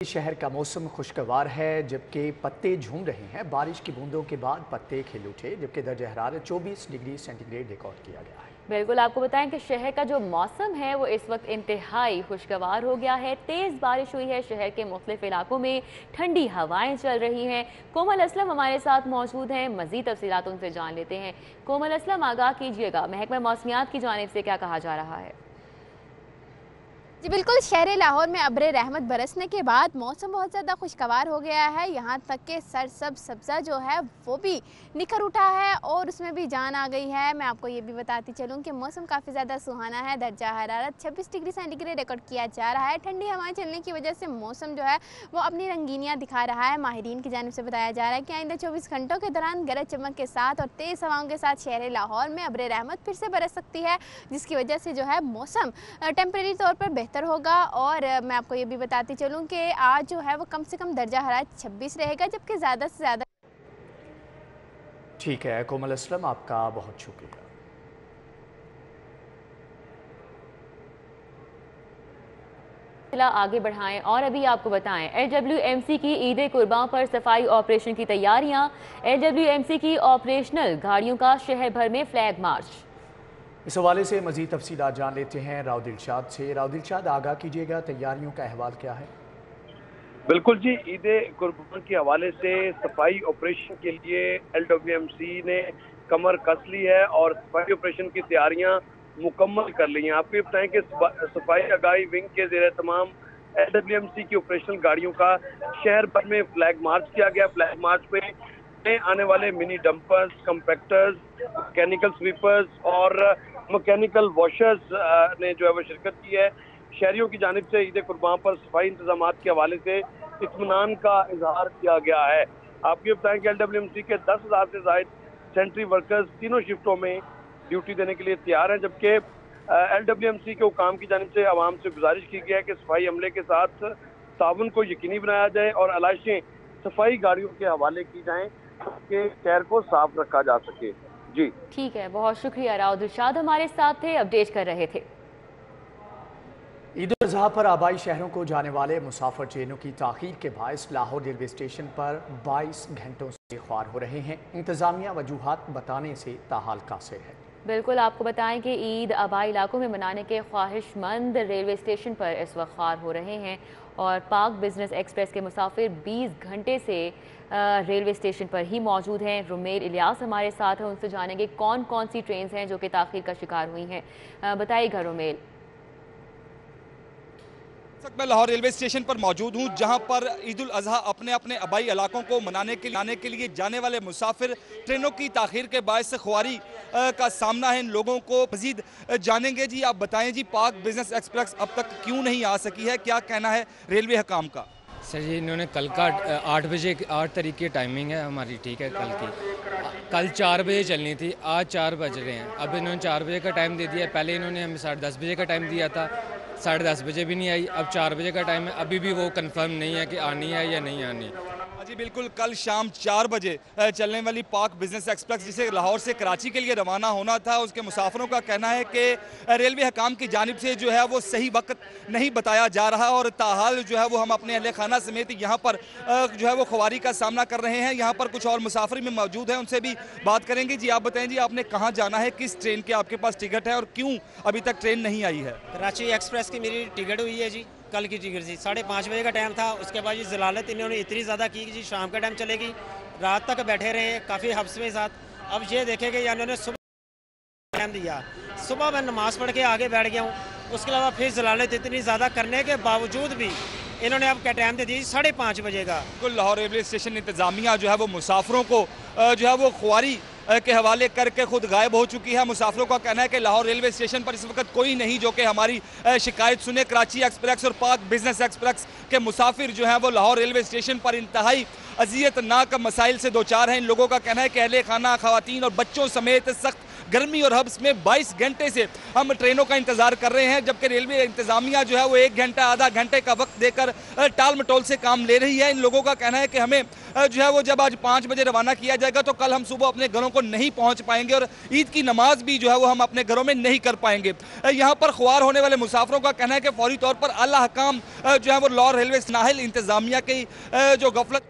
शहर का मौसम खुशगवार है, जबकि पत्ते झूम रहे हैं। बारिश की बूंदों के बाद पत्ते खिल उठे, जबकि दर्जा हरारत 24 डिग्री सेंटीग्रेड रिकॉर्ड किया गया है। बिल्कुल, आपको बताएं कि शहर का जो मौसम है वो इस वक्त इंतहाई खुशगवार हो गया है। तेज़ बारिश हुई है, शहर के मुख्तलिफ इलाकों में ठंडी हवाएं चल रही हैं। कोमल असलम हमारे साथ मौजूद हैं, मज़ीद तफसीलात उनसे जान लेते हैं। कोमल असलम, आगाह कीजिएगा, महकमा मौसमियात की जानिब से क्या कहा जा रहा है? जी बिल्कुल, शहर लाहौर में अब्र रहमत बरसने के बाद मौसम बहुत ज़्यादा खुशगवार हो गया है। यहाँ तक कि सरसब्ज़ सब्ज़ा जो है वो भी निखर उठा है और उसमें भी जान आ गई है। मैं आपको ये भी बताती चलूँ कि मौसम काफ़ी ज़्यादा सुहाना है। दर्जा हरारत 26 डिग्री सेंटीग्रेड रिकॉर्ड किया जा रहा है। ठंडी हवाएं चलने की वजह से मौसम जो है वो अपनी रंगीनियाँ दिखा रहा है। माहिरीन की जानिब से बताया जा रहा है कि आइंदा 24 घंटों के दौरान गरज चमक के साथ और तेज़ हवाओं के साथ शहर लाहौर में अब्र रहमत फिर से बरस सकती है, जिसकी वजह से जो है मौसम टेम्परेरी तौर पर बेहतर होगा। और मैं आपको ये भी बताती चलूँ कि आज जो है वो कम से कम दर्जा हरारत 26 रहेगा, जबकि ज़्यादा से ज़्यादा। ठीक है कोमल असलम, आपका बहुत शुक्रिया। आगे बढ़ाएं और अभी आपको बताएं, LWMC की ईद कुर्बान पर सफाई ऑपरेशन की तैयारियां। LWMC की ऑपरेशनल गाड़ियों का शहर भर में फ्लैग मार्च। इस हवाले से मजीद तफसीलात जान लेते हैं राव दिलशाद से। राव दिलशाद, आगाह कीजिएगा, तैयारियों का अहवाल क्या है? बिल्कुल जी, ईद कुर्बान के हवाले से सफाई ऑपरेशन के लिए LWMC ने कमर कस ली है और सफाई ऑपरेशन की तैयारियां मुकम्मल कर ली हैं। आपको ये बताएं कि सफाई आगाही विंग के ज़ेर तमाम LWMC की ऑपरेशनल गाड़ियों का शहर भर में फ्लैग मार्च किया गया। फ्लैग मार्च में आने वाले मिनी डंपर्स, कंपैक्टर्स, मैकेनिकल स्वीपर्स और मैकेनिकल वॉशर्स ने जो है वो शिरकत की है। शहरियों की जानिब से ईद कुर्बान पर सफाई इंतजाम के हवाले से इत्मीनान का इजहार किया गया है। आपको ये बताएं कि LWMC के 10,000 से ज़ायद सेंट्री वर्कर्स तीनों शिफ्टों में ड्यूटी देने के लिए तैयार हैं, जबकि LWMC के हुकाम की जानिब से आवाम से गुजारिश की गई है कि सफाई अमले के साथ ताउन को यकीनी बनाया जाए और अलाइशें सफाई गाड़ियों के हवाले की जाएं ताकि शहर को साफ रखा जा सके। जी ठीक है, बहुत शुक्रिया। राव दिलशाद हमारे साथ थे, अपडेट कर रहे थे। ईद उल अजहा पर आबाई शहरों को जाने वाले मुसाफिर ट्रेनों की ताखीर के बायस लाहौर रेलवे स्टेशन पर 22 घंटों से ख्वार हो रहे हैं। इंतजामिया वजूहात बताने से ताहाल कासिर है। बिल्कुल, आपको बताएं कि ईद आबाई इलाकों में मनाने के ख्वाहिशमंद रेलवे स्टेशन पर इस वक्त ख्वार हो रहे हैं और पाक बिजनेस एक्सप्रेस के मुसाफिर 20 घंटे से रेलवे स्टेशन पर ही मौजूद हैं। रुमेल इलियास हमारे साथ हैं, उनसे जानेंगे कौन कौन सी ट्रेन हैं जो कि ताखीर का शिकार हुई हैं। बताइएगा रुमेल। मैं लाहौर रेलवे स्टेशन पर मौजूद हूं, जहां पर ईद उल अजहा अपने अपने आबाई इलाकों को मनाने के लिए जाने वाले मुसाफिर ट्रेनों की ताखीर के बायस से खुआरी का सामना है। इन लोगों को मजीद जानेंगे। जी आप बताएं जी, पाक बिजनेस एक्सप्रेस अब तक क्यों नहीं आ सकी है, क्या कहना है रेलवे हुकाम का? सर जी, इन्होंने कल का 8 बजे 8 तारीख की टाइमिंग है हमारी, ठीक है, कल की। कल 4 बजे चलनी थी, आज 4 बज रहे हैं। अब इन्होंने 4 बजे का टाइम दे दिया। पहले इन्होंने हमें 10:30 बजे का टाइम दिया था, 10:30 बजे भी नहीं आई। अब 4 बजे का टाइम है, अभी भी वो कंफर्म नहीं है कि आनी है या नहीं आनी। जी बिल्कुल, कल शाम 4 बजे चलने वाली पाक बिजनेस एक्सप्रेस जिसे लाहौर से कराची के लिए रवाना होना था, उसके मुसाफिरों का कहना है कि रेलवे हुकाम की जानिब से जो है वो सही वक्त नहीं बताया जा रहा और ताहाल जो है वो हम अपने अहले खाना समेत यहाँ पर जो है वो खुआरी का सामना कर रहे हैं। यहाँ पर कुछ और मुसाफिर भी मौजूद हैं, उनसे भी बात करेंगे। जी आप बताएं जी, आपने कहाँ जाना है, किस ट्रेन के आपके पास टिकट है और क्यों अभी तक ट्रेन नहीं आई है? कराची एक्सप्रेस की मेरी टिकट हुई है जी, कल की टिकट थी। 5:30 बजे का टाइम था। उसके बाद ये जलालत इन्होंने इतनी ज़्यादा की कि जी शाम का टाइम चलेगी। रात तक बैठे रहे काफ़ी हफ्स के साथ। अब ये देखेंगे या इन्होंने सुबह टाइम दिया, सुबह मैं नमाज़ पढ़ के आगे बैठ गया हूँ। उसके अलावा फिर जलालत इतनी ज़्यादा करने के बावजूद भी इन्होंने अब क्या टाइम दे दी 5:30 बजे का। बिल्कुल, लाहौर रेलवे स्टेशन इंतजामिया जो है वो मुसाफिरों को जो है वो खुआरी के हवाले करके खुद गायब हो चुकी है। मुसाफिरों का कहना है कि लाहौर रेलवे स्टेशन पर इस वक्त कोई नहीं जो कि हमारी शिकायत सुने। कराची एक्सप्रेस और पाक बिजनेस एक्सप्रेस के मुसाफिर जो हैं वो लाहौर रेलवे स्टेशन पर इंतहाई अजियतनाक मसाइल से दो चार हैं। इन लोगों का कहना है कि अहले खाना, खवातीन और बच्चों समेत सख्त गर्मी और हब्स में 22 घंटे से हम ट्रेनों का इंतजार कर रहे हैं, जबकि रेलवे इंतजामिया जो है वो 1 घंटा आधा घंटे का वक्त देकर टाल मटोल से काम ले रही है। इन लोगों का कहना है कि हमें जो है वो जब आज 5 बजे रवाना किया जाएगा तो कल हम सुबह अपने घरों को नहीं पहुंच पाएंगे और ईद की नमाज भी जो है वो हम अपने घरों में नहीं कर पाएंगे। यहाँ पर ख्वार होने वाले मुसाफिरों का कहना है कि फौरी तौर पर आला हकाम जो है वो लाहौर रेलवे नाहिल इंतजामिया की जो गफलत।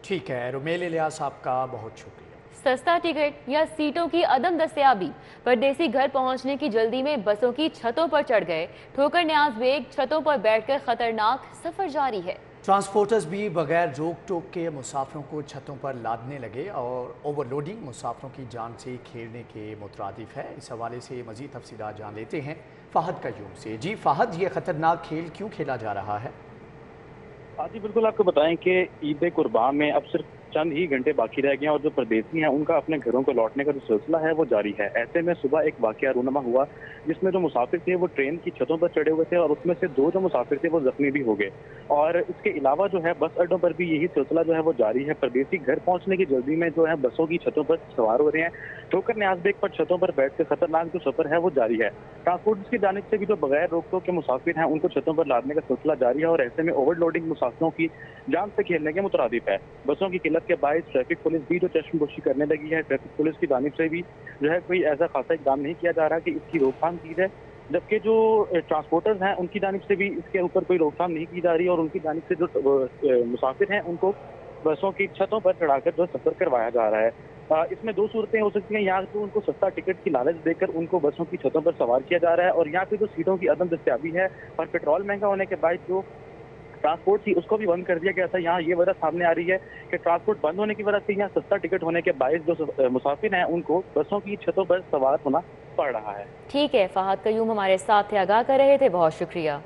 ठीक है, रुमेल इलियास आपका बहुत शुक्रिया। सस्ता टिकट या सीटों की अदम दस्तयाबी, परदेसी घर पहुंचने की जल्दी में बसों की छतों पर चढ़ गए, ठोकर न्याज बेग छतों पर बैठकर खतरनाक सफर जारी है। ट्रांसपोर्टर्स भी बगैर रोक टोक के मुसाफिरों को छतों पर लादने लगे और ओवरलोडिंग मुसाफिरों की जान से खेलने के मुतरादिफ है। इस हवाले से मज़ीद तफसीलात जान लेते हैं फ़हद कयूम से। जी फ़हद, ये ख़तरनाक खेल क्यों खेला जा रहा है? जी बिल्कुल, आपको बताएं कि ईद कुर्बान में अब सिर्फ चंद ही घंटे बाकी रह गए हैं और जो परदेसी हैं उनका अपने घरों को लौटने का जो सिलसिला है वो जारी है। ऐसे में सुबह एक वाकया रूनमा हुआ जिसमें जो मुसाफिर थे वो ट्रेन की छतों पर चढ़े हुए थे और उसमें से 2 जो मुसाफिर थे वो जख्मी भी हो गए। और इसके अलावा जो है बस अड्डों पर भी यही सिलसिला जो है वो जारी है। परदेसी घर पहुंचने की जल्दी में जो है बसों की छतों पर सवार हो रहे हैं, ठोकर न्याज बेग पर छतों पर बैठ कर खतरनाक जो सफर है वो जारी है। ट्रांसपोर्ट की जानिब से भी जो बगैर रोक टोक के मुसाफिर हैं उनको छतों पर लादने का सिलसिला जारी है और ऐसे में ओवरलोडिंग मुसाफिरों की जान से खेलने के मुतरादिफ है। बसों की किल्लत के बायस ट्रैफिक पुलिस भी जो चश्मपोशी करने लगी है। ट्रैफिक पुलिस की जानिब से भी जो है कोई ऐसा खासा इकदाम नहीं किया जा रहा कि इसकी रोकथाम की जाए, जबकि जो ट्रांसपोर्टर्स हैं उनकी जानिब से भी इसके ऊपर कोई रोकथाम नहीं की जा रही और उनकी जानिब से जो मुसाफिर हैं उनको बसों की छतों पर चढ़ाकर जो सफर करवाया जा रहा है। इसमें 2 सूरतें हो सकती हैं। यहाँ तो उनको सस्ता टिकट की लालच देकर उनको बसों की छतों पर सवार किया जा रहा है और यहाँ पे जो सीटों की अदम दस्तयाबी है और पेट्रोल महंगा होने के बाद जो ट्रांसपोर्ट थी उसको भी बंद कर दिया गया था। यहाँ ये वजह सामने आ रही है कि ट्रांसपोर्ट बंद होने की वजह से यहाँ सस्ता टिकट होने के बायस जो मुसाफिर हैं उनको बसों की छतों पर सवार होना पड़ रहा है। ठीक है, फ़हद कयूम हमारे साथ थे, आगाह कर रहे थे, बहुत शुक्रिया।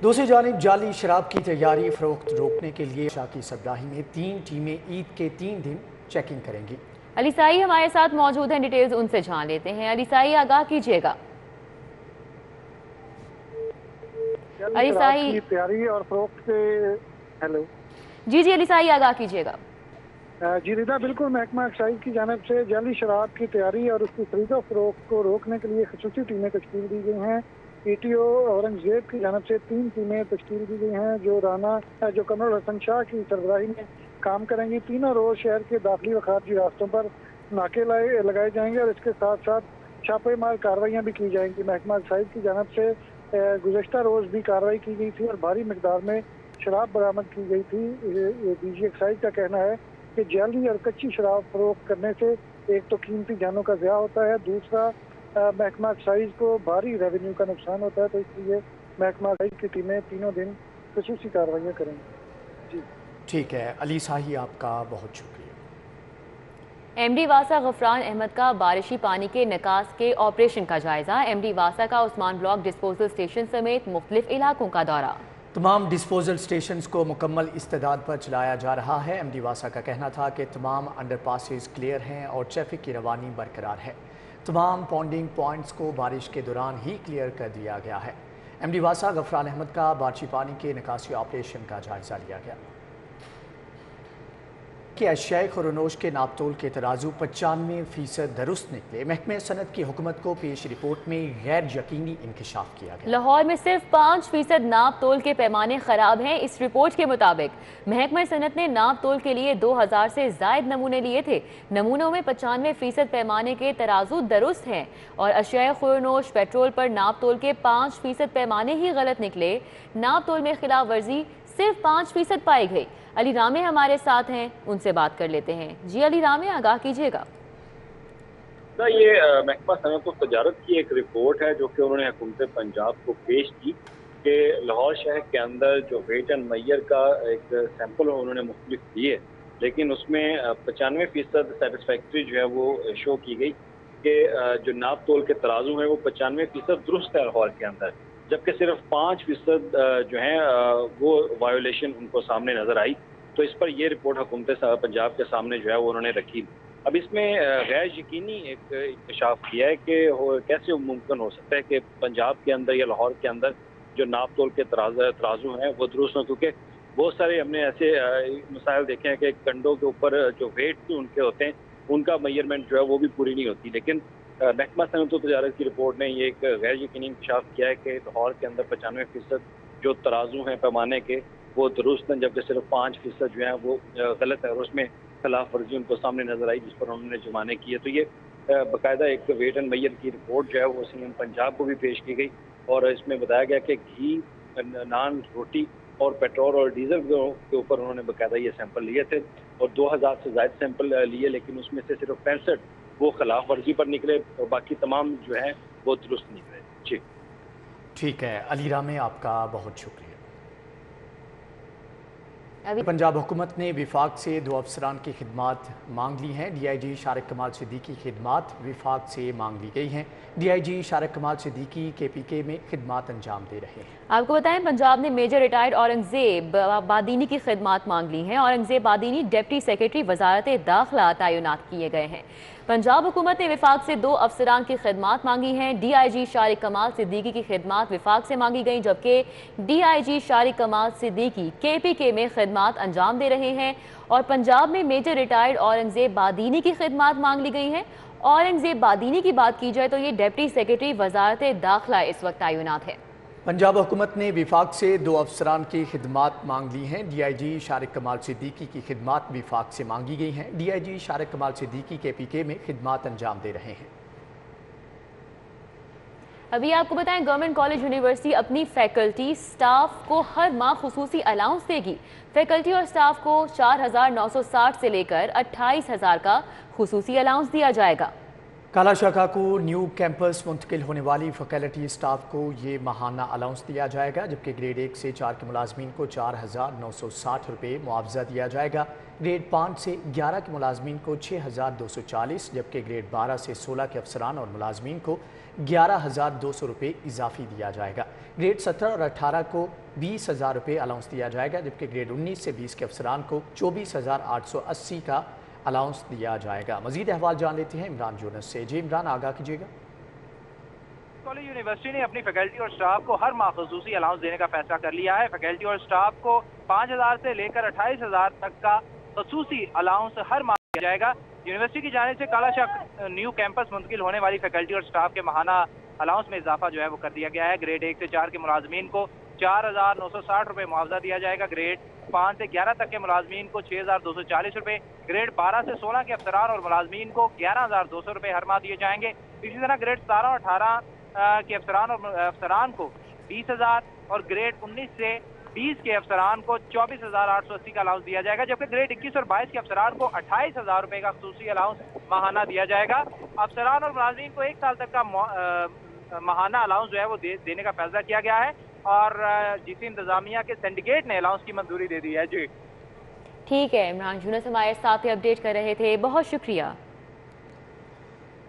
दूसरी जानिब जाली शराब की तैयारी फरोख्त रोकने के लिए शाह की सरबराही में 3 टीमें ईद के 3 दिन चेकिंग करेंगी। अलीसाई हमारे साथ मौजूद हैं, डिटेल्स उनसे जान लेते हैं। अलीसाई, आगाह कीजिएगा। अलीसाई की तैयारी और फरोख्त के हेलो जी अलीसाई, आगाह कीजिएगा। जी रिदा, बिल्कुल महकमा एक्साइज की जानिब से जाली शराब की तैयारी और उसकी खरीदो फरोख्त को रोकने के लिए खसूसी टीमें तश्कील दी गई हैं। PTO औरंगजेब की जानिब से 3 टीमें तश्कील दी गई हैं जो कमरुल हसन शाह की सरबराही में काम करेंगी। तीनों रोज शहर के दाखिली व खारजी रास्तों पर नाके लगाए जाएंगे और इसके साथ साथ छापेमार कार्रवाइयाँ भी की जाएंगी। महकमा एक्साइज की जानिब से गुज़श्ता रोज भी कार्रवाई की गई थी और भारी मिकदार में शराब बरामद की गई थी। DG एक्साइज का कहना है कि जाली और कच्ची शराब फरोख्त करने से एक तो कीमती जानों का ज़िया होता है, दूसरा महकमा एक्साइज को भारी रेवेन्यू का नुकसान होता है। तो इसलिए महकमा एक्साइज की टीमें तीनों दिन खसूसी कार्रवाइयाँ करेंगी। जी ठीक है, अली साही आपका बहुत शुक्रिया। MD वासा गफरान अहमद का बारिशी पानी के निकास के ऑपरेशन का जायजा। MD वासा का उस्मान ब्लॉक डिस्पोजल स्टेशन समेत मुख्तलिफ इलाकों का दौरा। तमाम डिस्पोजल स्टेशन को मुकम्मल इस्तेदाद पर चलाया जा रहा है। MD वासा का कहना था कि तमाम अंडरपासेस क्लियर हैं और ट्रैफिक की रवानी बरकरार है। तमाम पॉन्डिंग पॉइंट्स को बारिश के दौरान ही क्लियर कर दिया गया है। MD वासा गफरान अहमद का बारिशी पानी के निकासी ऑपरेशन का जायजा लिया गया कि अशियाए खुरनोश के नापतोल के तराजू 95% दुरुस्त निकले। महकमे सनत की हुकूमत को पेश रिपोर्ट में गैर यकीनी इंकशाफ किया गया। लाहौर में सिर्फ 5% नाप तोल के पैमाने खराब हैं। इस रिपोर्ट के मुताबिक महकमे सनत ने नाप तोल के लिए 2000 से जायद नमूने लिए थे। नमूनों में 95% पैमाने के तराजू दुरुस्त हैं और अशियाए खुरनोश पेट्रोल पर नाप तोल के 5% पैमाने ही गलत निकले। नाप तोल में खिलाफ वर्जी सिर्फ 5% पाई गई। अली रामे हमारे साथ हैं, उनसे बात कर लेते हैं। जी अली रामे, आगाह कीजिएगा। ये महकमा सनत और तजारत की एक रिपोर्ट है जो कि उन्होंने हुकूमत पंजाब को पेश की कि लाहौर शहर के अंदर जो वेट एंड मैयर का एक सैंपल उन्होंने मुख्तलिफ दिए, लेकिन उसमें 95% सेटिस्फैक्ट्री जो है वो शो की गई कि जो नाप तोल के तराजू हैं वो 95% दुरुस्त है लाहौर के अंदर, जबकि सिर्फ 5% जो है वो वायोलेशन उनको सामने नजर आई। तो इस पर ये रिपोर्ट हुकूमत पंजाब के सामने जो है वो उन्होंने रखी। अब इसमें गैर यकीनी एक इंकशाफ किया है कि कैसे मुमकिन हो सकता है कि पंजाब के अंदर या लाहौर के अंदर जो नाप तोल के तराजू हैं वो दुरुस्त हों, क्योंकि बहुत सारे हमने ऐसे मसाइल देखे हैं कि कंडों के ऊपर जो वेट उनके होते हैं उनका मेजरमेंट जो है वो भी पूरी नहीं होती। लेकिन महकमा सनअत व तजारत की रिपोर्ट ने ये एक गैर यकीनी इंकशाफ किया है कि लाहौर के अंदर 95% जो तराजू हैं पैमाने के वो दुरुस्त हैं, जबकि सिर्फ 5% जो हैं वो गलत है और उसमें खिलाफ वर्जी उनको सामने नजर आई, जिस पर उन्होंने जुर्माने किए। तो ये बाकायदा एक वेट एंड मेजर की रिपोर्ट जो है वो सीएम पंजाब को भी पेश की गई और इसमें बताया गया कि घी, नान, रोटी और पेट्रोल और डीजल के ऊपर उन्होंने बाकायदा ये सैंपल लिए थे और 2000 से ज़ायद सैंपल लिए, लेकिन उसमें से सिर्फ 65 वो खिलाफ वर्जी पर निकले और बाकी तमाम जो हैं वो दुरुस्त निकले। जी ठीक है अली रामे, आपका बहुत शुक्रिया। पंजाब हुकूमत ने विफाक से 2 अफसरान की खिदमात मांग ली हैं। DIG शारिक कमाल सिद्दीकी की खिदमात विफाक से मांग ली गई हैं। DIG शारिक कमाल सिद्दीकी KPK में खिदमात अंजाम दे रहे हैं। आपको बताएं पंजाब ने मेजर रिटायर्ड औरंगजेब बादीनी की खिदमात मांग ली हैं। औरंगजेब बादीनी डिप्टी सेक्रेटरी वजारत दाखिला तैनात किए गए हैं। पंजाब हुकूमत ने विफाक से 2 अफसरान की खिदमात मांगी हैं। DIG शारिक कमाल सिद्दीकी की खिदमात विफाक से मांगी गई, जबकि DIG शारिक कमाल सिद्दीकी KPK में खिदमात अंजाम दे रहे हैं। और पंजाब में मेजर रिटायर्ड औरंगजेब बादीनी की खिदमात मांग ली गई हैं। औरंगजेब बादीनी की बात की जाए तो ये डिप्टी सेक्रेटरी वजारत दाखिला इस वक्त तैनात है। पंजाब हुकूमत ने विफाक से 2 अफसरान की खिदमात मांग ली हैं। DIG शारिक कमाल सिद्दीकी की खिदमात विफाक से मांगी गई हैं। DIG शारिक कमाल सिद्दीकी KPK में खिदमात अंजाम दे रहे हैं। अभी आपको बताएं गवर्नमेंट कॉलेज यूनिवर्सिटी अपनी फैकल्टी स्टाफ को हर माह खुसूसी अलाउंस देगी। फैकल्टी और स्टाफ को 4,960 से लेकर 28,000 का खुसूसी अलाउंस दिया जाएगा। काला शाखा को न्यू कैंपस मुंतकिल होने वाली फैकल्टी स्टाफ को ये माहाना अलाउंस दिया जाएगा, जबकि ग्रेड 1 से 4 के मुलाजमीन को 4,960 रुपये मुआवजा दिया जाएगा। ग्रेड 5 से 11 के मुलाजमीन को 6,240, जबकि ग्रेड 12 से 16 के अफसरान और मुलाजमीन को 11,200 रुपये इजाफी दिया जाएगा। ग्रेड 17 और 18 को 20,000 रुपये अलाउंस दिया जाएगा, जबकि ग्रेड 19 से 20 के अफसरान को 24,880 का अलाउंस दिया जाएगा। मजीद अहवाल जान लेते हैं इमरान यूनुस से। जी इमरान, आगाह कीजिएगा। कॉलेज यूनिवर्सिटी ने अपनी फैकल्टी और स्टाफ को हर माह खसूसी अलाउंस देने का फैसला कर लिया है। फैकल्टी और स्टाफ को 5,000 से लेकर 28,000 तक का खसूसी अलाउंस हर माह दिया जाएगा। यूनिवर्सिटी की जानिब से कालाशाख न्यू कैंपस मुंतकिल होने वाली फैकल्टी और स्टाफ के माहाना अलाउंस में इजाफा जो है वो कर दिया गया है। ग्रेड 1 से 4 के मुलाजमीन को 4,960 रुपये मुआवजा दिया जाएगा। ग्रेड 5 से 11 तक के मुलाजमीन को 6,240 रुपये, ग्रेड 12 से 16 के अफसरान और मुलाजमीन को 11,200 रुपये हर माह दिए जाएंगे। इसी तरह ग्रेड 17 और 18 के अफसरान को 20,000 और ग्रेड 19 से 20 के अफसरान को 24,880 का अलाउंस दिया जाएगा, जबकि ग्रेड 21 और 22 के अफसरान को 28,000 रुपये का खसूसी अलाउंस माहाना दिया जाएगा। अफसरान और मुलाजमीन को 1 साल तक का माहाना अलाउंस जो है वो देने का फैसला किया गया है और GC इंतजामिया के सिंडिकेट ने अलाउंस की मंजूरी दे दी है। जी ठीक है, इमरान यूनुस हमारे साथ ही अपडेट कर रहे थे, बहुत शुक्रिया।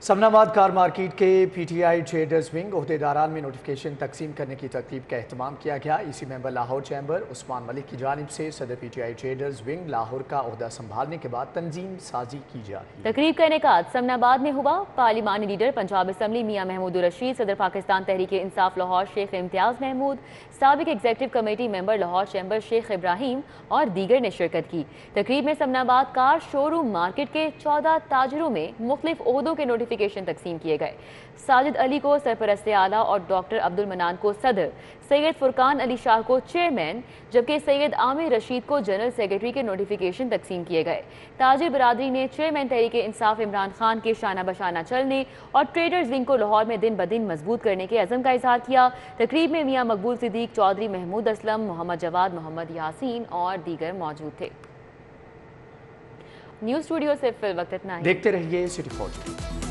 समनाबाद कार मार्केट के PTI ट्रेडर्स विंग ओहदेदारान में नोटिफिकेशन तकसीम करने की तरतीब का अहतमाम किया गया। इसी मेंबर लाहौर चैम्बर उस्मान मलिक की जानिब से सदर PTI ट्रेडर्स विंग लाहौर का ओहदा संभालने के बाद तंजीम साजी की जा रही है। तकरीब का इनेकाद समनाबाद में हुआ। पार्लिमानी लीडर पंजाब असम्बली मियां महमूद रशीद, सदर पाकिस्तान तहरीक इंसाफ लाहौर शेख इम्तियाज महमूद, साबिक executive committee member Lahore chamber Sheikh Ibrahim और दीगर ने शिरकत की। तकरीब में समनाबाद कार शोरूम मार्केट के 14 ताजरों में मुख्तलिफ ओहदों के नोटिफिकेशन तकसीम किए गए। साजिद अली को सरपरस्त आला और डॉक्टर अब्दुल मनान को सदर, सैयद फुरकान अली शाह को चेयरमैन, जबकि सैयद आमिर रशीद को जनरल सेक्रेटरी के नोटिफिकेशन तकसीम किए गए। ताजिर बरादरी ने चेयरमैन तहरीक इंसाफ इमरान खान के शाना बशाना चलने और ट्रेडर्स विंग को लाहौर में दिन ब दिन मजबूत करने के अज़म का इजहार किया। तकरीब में मियां मकबूल सिद्दीक, चौधरी महमूद असलम, मोहम्मद जवाद, मोहम्मद यासीन और दीगर मौजूद थे। न्यूज़ स्टूडियो से फिल वक्त इतना ही। देखते रहिए सिटी 4।